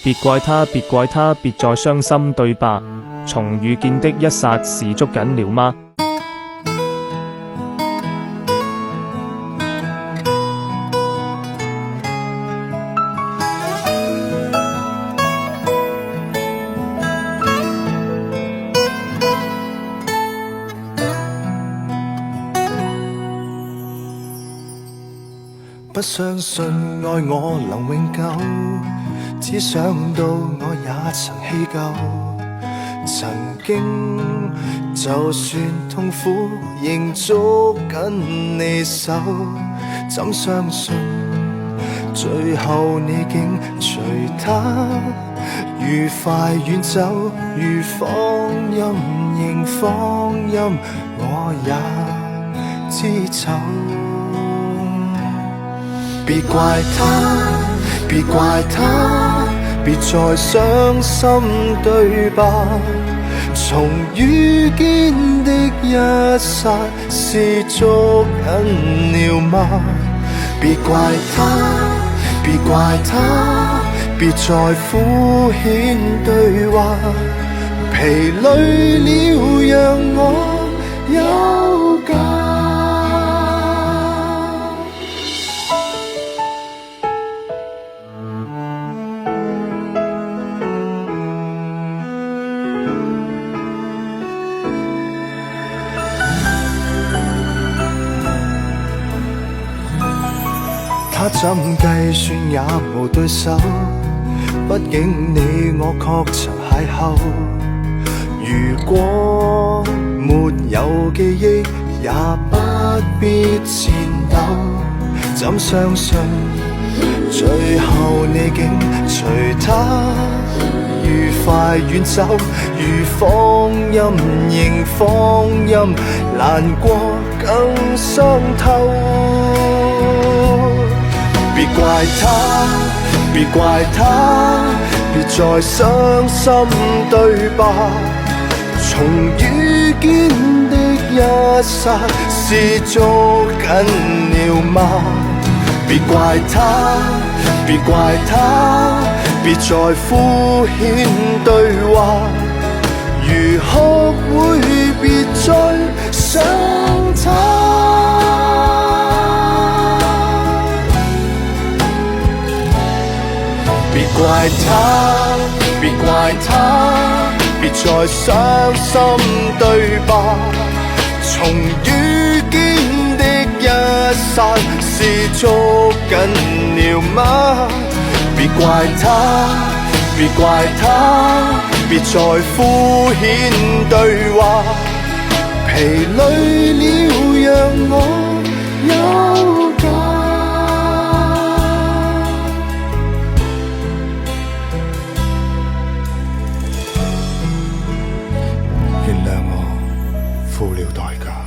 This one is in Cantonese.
別怪他，別怪他，別再傷心，對吧？從遇見的一剎是捉緊了嗎？不相信愛我能永久，只想到我也曾氣夠。曾經就算痛苦，仍捉緊你手。怎相信最後你竟隨他愉快遠走？如放任仍放任，我也知醜。別怪他，別怪他，別再傷心，對吧？從遇見的一剎是捉緊了嗎？別怪他，別怪他，別再敷衍對話，疲累了讓我休假。他怎計算也無對手，畢竟你我確曾邂逅。如果沒有記憶，也不必戰鬥。怎相信最後你竟隨他愉快遠走？如放任仍放任，難過更傷透。別怪他，別怪他，別再傷心，對吧？從遇見的一剎是捉緊了嗎？別怪他，別怪他，別再敷衍對話，如學會別再想他。別怪他，別怪他，別再傷心，對吧？從遇見的一剎是捉緊了嗎？別怪他，別怪他，別再敷衍對話，疲累了讓我休假。原諒我付了代價。